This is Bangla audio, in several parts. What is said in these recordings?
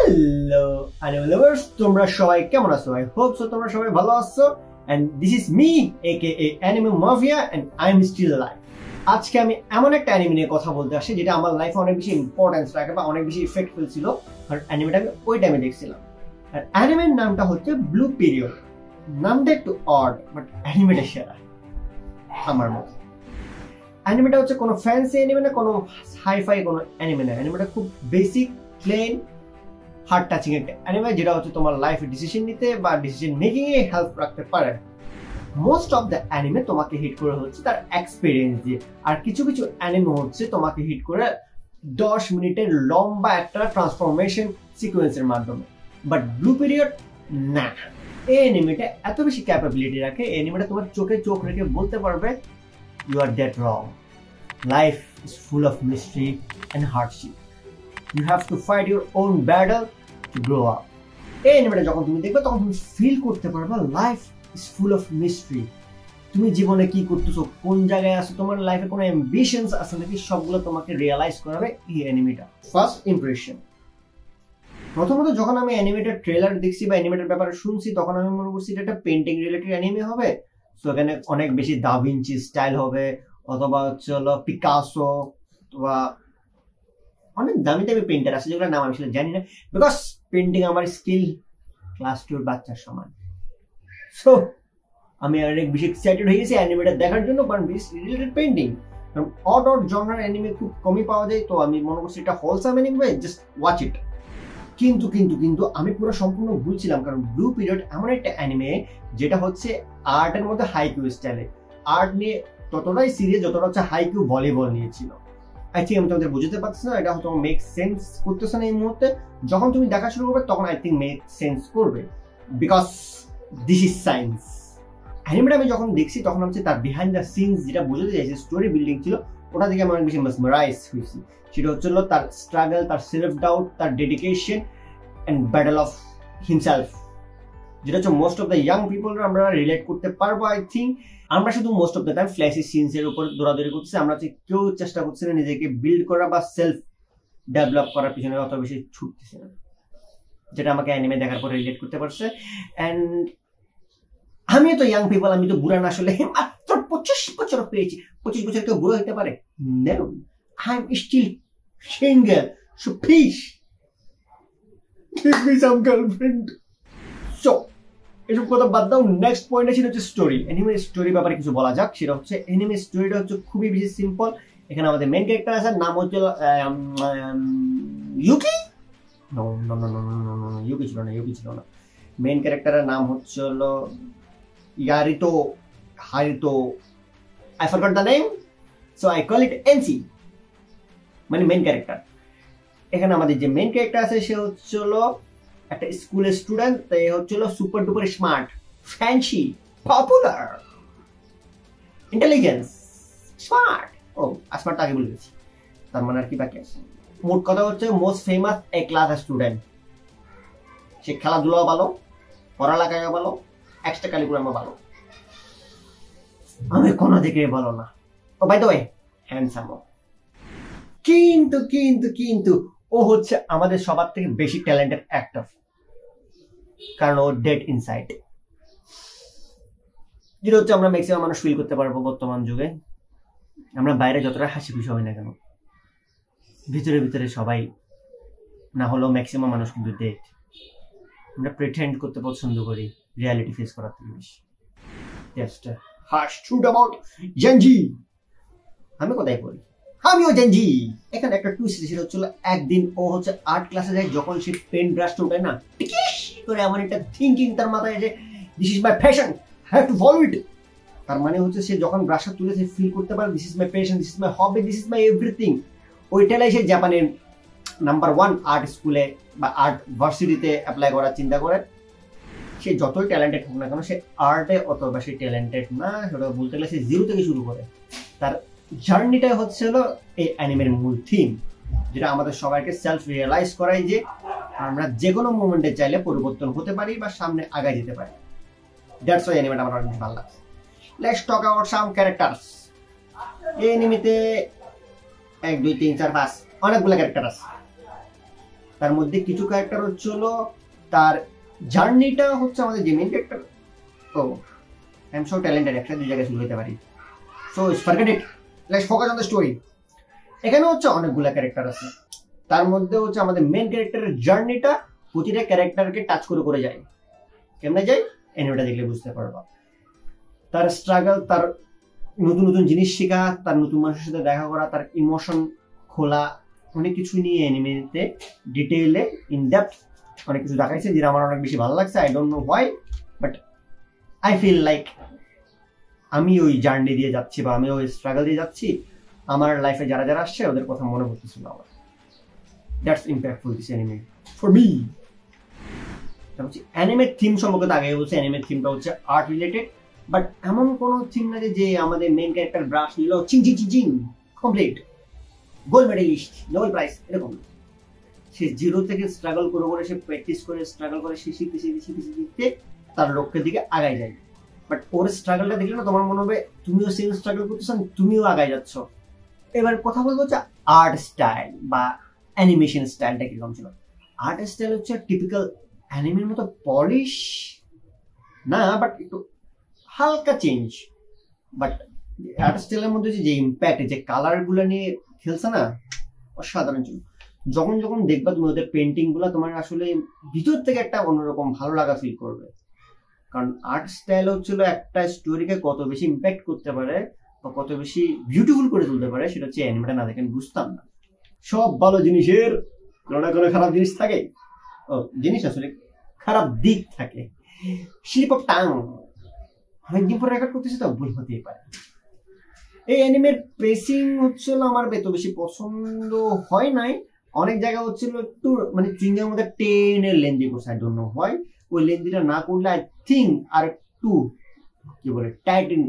হ্যালো অ্যানিমে লাভার্স, তোমরা সবাই কেমন আছো? আই হোপ সো তোমরা সবাই ভালো আছো। And this is me AKA anime mafia and I am still live. আজকে আমি এমন একটা অ্যানিমে নিয়ে কথা বলতে আসি যেটা আমার লাইফে অনেক বেশি ইম্পর্টেন্স রাখে বা অনেক বেশি ইফেক্টফুল ছিল। আর অ্যানিমেটা আমি ওই টাইমে দেখছিলাম। আর অ্যানিমের নামটা হচ্ছে ব্লু পিরিয়ড। নামটা একটু অড বাট অ্যানিমেটা সেরা আমার মতে। অ্যানিমেটা হচ্ছে কোনো ফ্যান্সি অ্যানিমে না, কোনো হাইফাই কোনো অ্যানিমে না। অ্যানিমেটা খুব বেসিক, প্লেন, হার্ট টাচিং একটা অ্যানিমে যেটা হচ্ছে তোমার লাইফে ডিসিশন নিতে বা ডিসিশন মেকিং এ হেল্প রাখতে পারে। মোস্ট অফ দ্য অ্যানিমে তোমাকে হিট করে হচ্ছে তার এক্সপেরিয়েন্স দিয়ে, আর কিছু কিছু অ্যানিমে হচ্ছে তোমাকে হিট করে 10 মিনিটের লম্বা একটা ট্রান্সফরমেশন সিকোয়েন্সের মাধ্যমে। বাট ব্লু পিরিয়ড না, এই অ্যানিমেটা এত বেশি ক্যাপাবিলিটি রাখে, এই অ্যানিমেটা তোমার চোখে চোখ রেখে বলতে পারবে you are that wrong, life is full of mystery and hardship, you have to fight your own battle to grow up. এই অ্যানিমেটা যখন তুমি দেখবে তখন তুমি ফিল করতে পারবে life is full of mystery. তুমি জীবনে কি করতেছো, কোন জায়গায় আছো, তোমার লাইফে কোনো অ্যাম্বিশনস আছে নাকি, সবগুলো তোমাকে রিয়েলাইজ করাবে এই অ্যানিমেটা। ফার্স্ট ইমপ্রেশন, প্রথমত যখন আমি অ্যানিমেটের ট্রেলার দেখছি বা অ্যানিমেটের ব্যাপারে শুনছি তখন আমি মনে করছি এটা একটা পেন্টিং রিলেটেড অ্যানিমে হবে। সো এখানে অনেক বেশি দা ভিঞ্চি স্টাইল হবে, অথবা হচ্ছে হলো পিকাসো, অথবা অনেক দামি দামি পেন্টার আছে যেগুলোর নাম আমি আসলে জানি না, বিকজ পেন্টিং আমার স্কিল ক্লাস 2 বাচ্চার সমান। সো আমি অনেক বেশি এক্সাইটেড হয়ে গেছি অ্যানিমেটা দেখার জন্য, কারণ রিলেটেড পেন্টিং, কারণ অড জনরার অ্যানিমে খুব কমই পাওয়া যায়। তো আমি মনে করছি এটা wholesome anime, just watch it. কিন্তু কিন্তু কিন্তু আমি পুরো সম্পূর্ণ ভুলছিলাম, কারণ ব্লু পিরিয়ড এমন একটা অ্যানিমে যেটা হচ্ছে আর্টের মধ্যে হাইকিউ স্টাইলে। আর্ট নিয়ে ততটাই সিরিয়াস যতটা হচ্ছে হাইকিউ ভলিবল নিয়েছিল। আই থিঙ্ক আমি তোমাদের বুঝতে পারছি না, এটা হয়তো মেক সেন্স করতেছে না এই মুহূর্তে। যখন তুমি দেখা শুরু করবে তখন আই থিঙ্ক মেক সেন্স করবে, বিকজ দিস ইজ সায়েন্স। অ্যানিমেটা আমি যখন দেখছি তখন হচ্ছে তার বিহাইন্ড দ্য সিনস যেটা বোঝাতে চাইছে, স্টোরি বিল্ডিং ছিল, ওটা থেকে আমি অনেক বেশি মেসমারাইজ হয়েছি। সেটা হচ্ছে তার স্ট্রাগল, তার সেলফ ডাউট, তার dedication and battle of himself, যেটা হচ্ছে মোস্ট অফ দ্য ইয়াং পিপলরা আমরা রিলেট করতে পারবো। আই থিঙ্ক আমরা শুধু most of the time flashy scenes এর উপর দৌড়াদৌড়ি করছি, আমরা হচ্ছে কেউ চেষ্টা করছি না নিজেকে বিল্ড করা বা সেলফ ডেভেলপ করার পিছনে অত বেশি ছুটতেছে না, যেটা আমাকে অ্যানিমে দেখার পর রিলেট করতে পারছে। অ্যান্ড আমিও তো ইয়াং পিপল, আমি তো বুড়া না, আসলে মাত্র 25 বছর পেয়েছি। 25 বছর কেউ বুড়ো হতে পারে? No, I'm still single, so please give me some girlfriend. So এসব কথা বাদ দাও, নেক্সট পয়েন্টে ছিল হচ্ছে স্টোরি। অ্যানিমে স্টোরি ব্যাপারে কিছু বলা যাক। সেটা হচ্ছে অ্যানিমে স্টোরিটা হচ্ছে খুবই বেশি সিম্পল। এখানে আমাদের মেইন ক্যারেক্টার আছে, নাম হচ্ছে Yuki. No no no no no no, Yuki ছিল না, ইউকি ছিল না। মেইন ক্যারেক্টারের নাম হচ্ছে হলো ইয়ারিতো Harito, I forgot the name, so I call it NC, মানে মেইন ক্যারেক্টার। এখানে আমাদের যে মেইন ক্যারেক্টার আছে সে হচ্ছে হলো একটা স্কুলের স্টুডেন্ট। তাই হচ্ছিল super duper smart, fancy, popular, intelligence, smart. ও স্মার্ট আগে বলে দিচ্ছি, তার মানে আর কি বাকি আছে। মোট কথা হচ্ছে মোস্ট ফেমাস এ ক্লাস স্টুডেন্ট। সে খেলাধুলাও ভালো, পড়ালেখাও ভালো, এক্সট্রা কারিকুলামও ভালো। আমি কোনো দিকে ভালো না। ও বাই দ্য ওয়ে হ্যান্ডসামও। কিন্তু কিন্তু কিন্তু ও হচ্ছে আমাদের সবার থেকে বেশি ট্যালেন্টেড অ্যাক্টর, কারণ ও ডেড ইনসাইড। যেটা হচ্ছে আমরা ম্যাক্সিমাম মানুষ ফিল করতে পারবো বর্তমান যুগে। আমরা বাইরে যতটা হাসি খুশি হই না কেন, ভিতরে ভিতরে সবাই না হলেও ম্যাক্সিমাম মানুষ কিন্তু ডেড। আমরা প্রিটেন্ড করতে পছন্দ করি রিয়ালিটি ফেস করার থেকে বেশি। Just harsh truth about gen z. আমি কোথায় পড়ি? আমিও জেনজি। এখানে একটা টুইস্ট ছিল, হচ্ছিল একদিন ও হচ্ছে আর্ট ক্লাসে যায়, যখন সে পেন ব্রাশটা উঠায় না করে এমন একটা থিঙ্কিং তার মাথায় যে this is my passion, I have to follow ইট। তার মানে হচ্ছে সে যখন ব্রাশটা তুলে সে ফিল করতে পারে this is my passion, this is my hobby, this is my everything. ওইটাই সে জাপানের নাম্বার 1 আর্ট স্কুলে বা আর্ট ভার্সিটিতে অ্যাপ্লাই করার চিন্তা করে। সে যতই ট্যালেন্টেড হোক না কেন, সে আর্টে অত বেশি ট্যালেন্টেড না। সেটা বলতে গেলে সে জিরো থেকে শুরু করে। তার জার্নিটাই হচ্ছে হলো এই অ্যানিমের মূল থিম, যেটা আমাদের সবাইকে সেলফ রিয়েলাইজ করায় যে আমরা যে কোনো মুভমেন্টে চাইলে পরিবর্তন হতে পারি বা সামনে আগায় যেতে পারি। দ্যাটস ওয়াই অ্যানিমেটা আমার অনেক ভালো লাগছে। Let's talk about some characters. এই অ্যানিমেতে 1 2 3 4 5 অনেকগুলো ক্যারেক্টার আছে। তার মধ্যে কিছু ক্যারেক্টার হচ্ছিল তার জার্নিটা হচ্ছে আমাদের যে মেইন ক্যারেক্টার, ও আই এম সো ট্যালেন্টেড, একসাথে দুই জায়গায় শুরু হতে পারি। So forget it, let's focus on the story. এখানে হচ্ছে অনেকগুলা ক্যারেক্টার আছে, তার মধ্যে হচ্ছে আমাদের মেইন ক্যারেক্টারের জার্নিটা প্রতিটা ক্যারেক্টারকে টাচ করে করে যায়। কেমনে যায় অ্যানিমেটা দেখলে বুঝতে পারবা। তার স্ট্রাগল, তার নতুন নতুন জিনিস শেখা, তার নতুন মানুষের সাথে দেখা করা, তার ইমোশন খোলা, অনেক কিছু নিয়ে অ্যানিমেতে ডিটেইলে ইন ডেপথ অনেক কিছু দেখাইছে, যেটা আমার অনেক বেশি ভালো লাগছে। I don't know why, but I feel like আমি ওই জার্নি দিয়ে যাচ্ছি বা আমি ওই স্ট্রাগল দিয়ে যাচ্ছি। আমার লাইফে যারা যারা আসছে ওদের কথা মনে পড়তেছিল আমার। That's impactful this anime for me. অ্যানিমের থিম সম্পর্কে আগে বলছি, অ্যানিমের থিমটা হচ্ছে আর্ট রিলেটেড, বাট এমন কোনো থিম না যে আমাদের মেইন ক্যারেক্টার ব্রাশ নিল চিং চিং চিং চিং complete gold medalist, Nobel prize, এরকম। সে জিরো থেকে স্ট্রাগল করে করে, সে প্র্যাকটিস করে স্ট্রাগল করে, সে শিখতে শিখতে শিখতে শিখতে তার লক্ষ্যের দিকে আগায় যায়। বাট ওর স্ট্রাগলটা দেখলে না তোমার মনে হবে তুমিও সেম স্ট্রাগল করতেছ, তুমিও আগায় যাচ্ছ। এবার কথা বলবো হচ্ছে আর্ট স্টাইল বা অ্যানিমেশন স্টাইলটা কিরকম ছিল। আর্ট স্টাইল হচ্ছে টিপিক্যাল অ্যানিমের মতো পলিশ না, বাট একটু হালকা চেঞ্জ। বাট আর্ট স্টাইলের মধ্যে যে ইম্প্যাক্ট, যে কালার গুলা নিয়ে খেলছে না, অসাধারণ ছিল। যখন যখন দেখবা তুমি ওদের পেন্টিং গুলা, তোমার আসলে ভিতর থেকে একটা অন্যরকম ভালো লাগা ফিল করবে। কারণ আর্ট স্টাইল হচ্ছিল একটা স্টোরিকে কত বেশি ইম্প্যাক্ট করতে পারে বা কত বেশি বিউটিফুল করে তুলতে পারে, সেটা হচ্ছে অ্যানিমেটা না দেখেন বুঝতাম না। সব ভালো জিনিসের কোনো না কোনো খারাপ জিনিস থাকে, ও জিনিস আসলে খারাপ দিক থাকে। স্লিপ অফ টাং, অনেকদিন পর রেকর্ড করতেছি তো ভুল হতেই পারে। এই অ্যানিমের পেসিং হচ্ছিল আমার এত বেশি পছন্দ হয় নাই। অনেক জায়গা হচ্ছিল একটু মানে চুইংয়ের মধ্যে টেনের লেন্দি করছে, আই ডোন্ট নো হোয়াই। ওই লেন্দিটা না করলে আই থিঙ্ক আর একটু কি বলে টাইটেন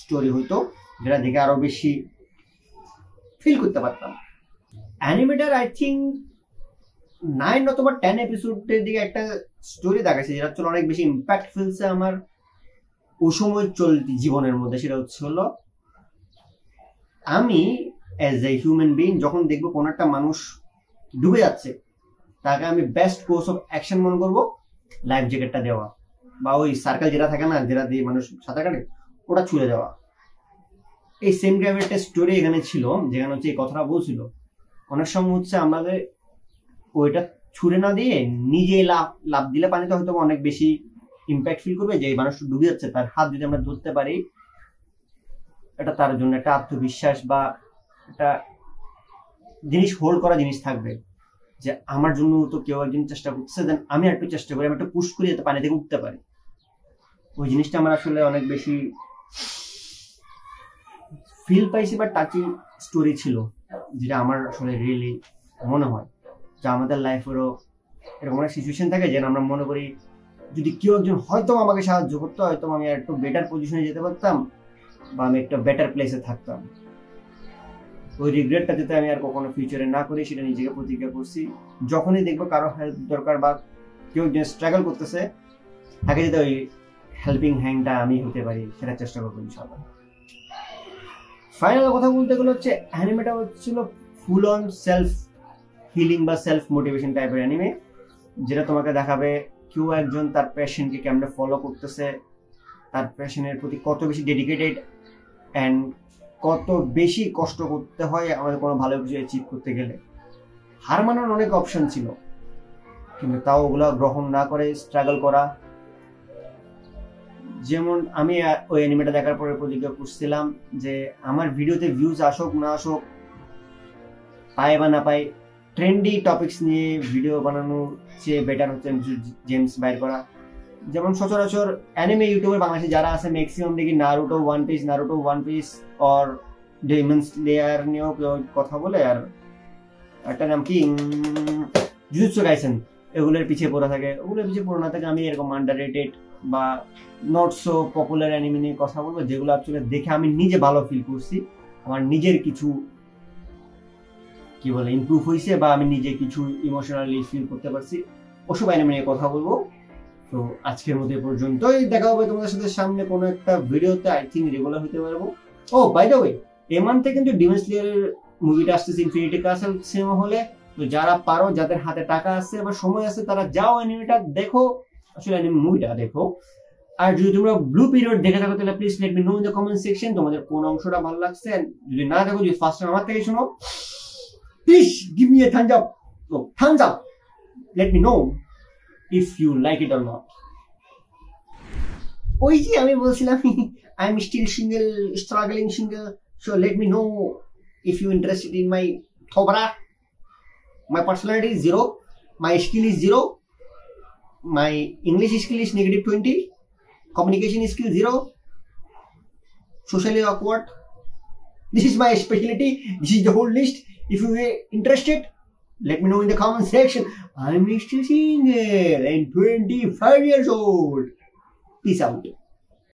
স্টোরি হইতো, যেটা দেখে আরো বেশি ফিল করতে পারতাম। অ্যানিমেটার আই থিঙ্ক 9 অথবা 10 এপিসোডের দিকে একটা স্টোরি দেখাচ্ছে, যেটা হচ্ছে অনেক বেশি ইম্প্যাক্ট ফেলছে আমার ওই সময় চলতি জীবনের মধ্যে। সেটা হচ্ছে হলো আমি অ্যাজ এ হিউম্যান বিং যখন দেখবো কোনো একটা মানুষ ডুবে যাচ্ছে, তাকে আমি বেস্ট কোর্স অফ অ্যাকশন মনে করবো লাইফ জ্যাকেটটা দেওয়া, বা ওই সার্কেল যেটা থাকে না, যেটা দিয়ে মানুষ সাঁতার কাটে, ওটা ছুঁড়ে দেওয়া। এই সেম টাইপের একটা স্টোরি এখানে ছিল, যেখানে হচ্ছে এই কথাটা বলছিল। অনেক সময় হচ্ছে আমাদের ওইটা ছুঁড়ে না দিয়ে নিজে লাভ দিলে পানিতে হয়তো অনেক বেশি ইম্প্যাক্ট ফিল করবে, যে মানুষটা ডুবে যাচ্ছে তার হাত যদি আমরা ধরতে পারি, এটা তার জন্য একটা আত্মবিশ্বাস বা একটা জিনিস হোল্ড করা জিনিস থাকবে, যে আমার জন্য তো কেউ একজন চেষ্টা করছে, দেন আমি একটু চেষ্টা করি, আমি একটু পুশ করি যাতে পানি থেকে উঠতে পারি। ওই জিনিসটা আমার আসলে অনেক বেশি ফিল পাইছি বা টাচিং স্টোরি ছিল, যেটা আমার আসলে রিয়েলি মনে হয় যে আমাদের লাইফেরও এরকম একটা সিচুয়েশন থাকে যে আমরা মনে করি যদি কেউ একজন হয়তো আমাকে সাহায্য করতো, হয়তো আমি একটু বেটার পজিশনে যেতে পারতাম বা আমি একটা বেটার প্লেসে থাকতাম। ওই রিগ্রেটটা যাতে আমি আর কখনো ফিউচারে না করি, সেটা নিজেকে প্রতিজ্ঞা করছি। যখনই দেখবো কারো হেল্প দরকার বা কেউ একজন স্ট্রাগল করতেছে, তাকে যাতে ওই হেল্পিং হ্যান্ডটা আমি হতে পারি, সেটা চেষ্টা করবো ইনশাআল্লাহ। ফাইনাল কথা বলতে গেলে হচ্ছে অ্যানিমেটা হচ্ছিল ফুল অন সেলফ হিলিং বা সেলফ মোটিভেশন টাইপের অ্যানিমে, যেটা তোমাকে দেখাবে কেউ একজন তার প্যাশনকে কেমনে ফলো করতেছে, তার প্যাশনের প্রতি কত বেশি ডেডিকেটেড অ্যান্ড কত বেশি কষ্ট করতে হয় আমাদের কোনো ভালো কিছু অ্যাচিভ করতে গেলে। হার মানার অনেক অপশন ছিল, কিন্তু তাও ওগুলো গ্রহণ না করে স্ট্রাগল করা। যেমন আমি ওই অ্যানিমেটা দেখার পরে প্রতিজ্ঞা করছিলাম যে আমার ভিডিওতে ভিউজ আসুক না আসুক, পাই বা না পাই, ট্রেন্ডি টপিকস নিয়ে ভিডিও বানানোর চেয়ে বেটার হচ্ছে জেমস বাইর করা। যেমন সচরাচর অ্যানিমে ইউটিউবার বাংলাদেশে যারা আছে ম্যাক্সিমাম দেখি Naruto One Piece or Demon Slayer নিয়েও কথা বলে, আর একটা নাম কি জুজুৎসু কাইসেন, এগুলোর পিছিয়ে পড়ে থাকে। ওগুলোর পিছিয়ে পড়ে না থাকে আমি এরকম আন্ডাররেটেড বা নট সো পপুলার অ্যানিমে নিয়ে কথা বলবো, যেগুলো অ্যাকচুয়ালি দেখে আমি নিজে ভালো ফিল করছি, আমার নিজের কিছু কি বলে ইমপ্রুভ হয়েছে বা আমি নিজে কিছু ইমোশনালি ফিল করতে পারছি, ওসব অ্যানিমে নিয়ে কথা বলবো। তো আজকের মতো পর্যন্তই, দেখা হবে তোমাদের সাথে সামনে কোনো একটা ভিডিওতে, আই থিঙ্ক রেগুলার হতে পারবো। ও বাই দ্য ওয়ে, এই মান্থে কিন্তু ডিমন স্লেয়ারের মুভিটা আসতেছে ইনফিনিটি কাসল সিনেমা হলে, তো যারা পারো, যাদের হাতে টাকা আছে বা সময় আছে, তারা যাও অ্যানিমেটা দেখো, আসলে অ্যানিমে মুভিটা দেখো। আর যদি তোমরা ব্লু পিরিয়ড দেখে থাকো তাহলে please let me no in the comment section তোমাদের কোন অংশটা ভালো লাগছে। যদি না দেখো, যদি ফার্স্ট টাইম আমার থেকে শোনো, please give me a thumbs up, thumbs up, let me know if you like it or not. ওই যে আমি বলছিলাম I am still single, struggling single, so let me know if you interested in my থোবরা। My personality is 0, my skill is 0, my English skill is -20, communication skill 0, socially awkward. This is my specialty, this is the whole list. If you are interested, let me know in the comment section. I'm still single and 25 years old. Peace out.